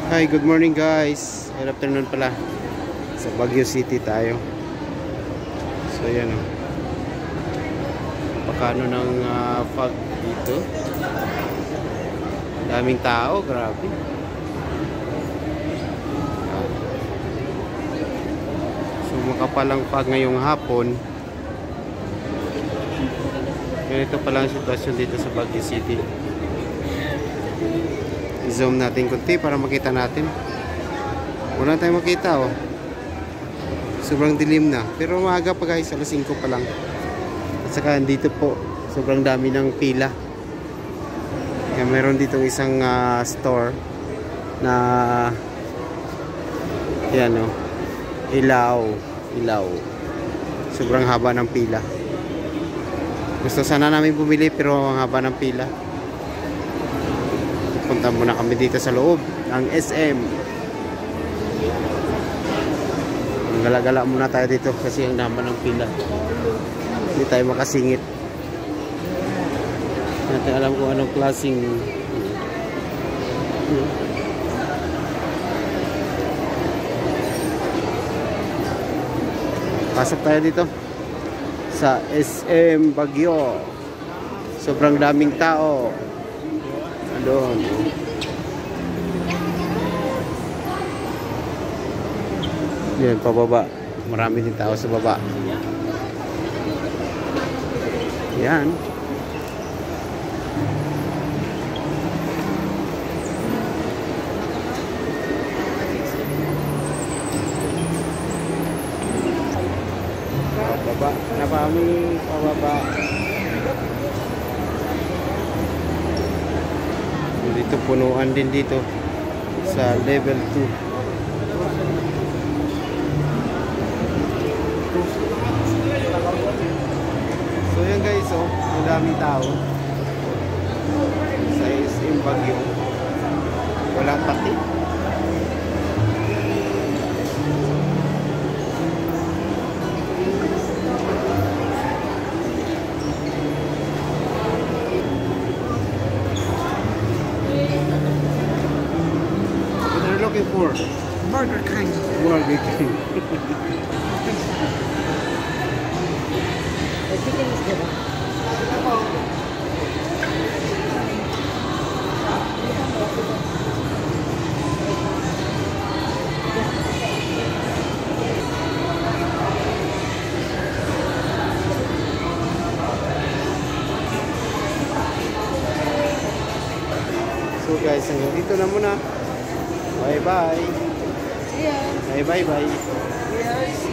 Hi, good morning guys. Good afternoon pala. Sa Baguio City tayo. So yan o. Pakano ng fog dito. Daming tao, grabe. So makapalang fog ngayong hapon. Ganito pala ang sitwasyon dito sa Baguio City. I-zoom natin kunti para makita natin. Wala tayong makita oh. Sobrang dilim na. Pero maaga pa guys, alas 5 pa lang. At saka dito po, sobrang dami ng pila. Kaya meron ditong isang store na yan oh. Ilaw. Sobrang haba ng pila. Gusto sana namin bumili pero ang haba ng pila. Punta muna kami dito sa loob ng SM. Gala-gala muna tayo dito kasi ang dami ng pila. Hindi tayo makasingit. Hindi natin alam kung anong klaseng pasok tayo dito sa SM Baguio. Sobrang daming tao doon. Yan, pababa. Marami din tao sa baba. Yan. Pababa. Napami pababa. Dito punuan din dito sa level 2. So yan guys oh, ang daming tao sa SM Baguio. Walang pati. Looking for Burger King. Burger King. The chicken is good. So guys, hanggang dito na muna. Bye bye. See ya. Bye bye bye. Yes.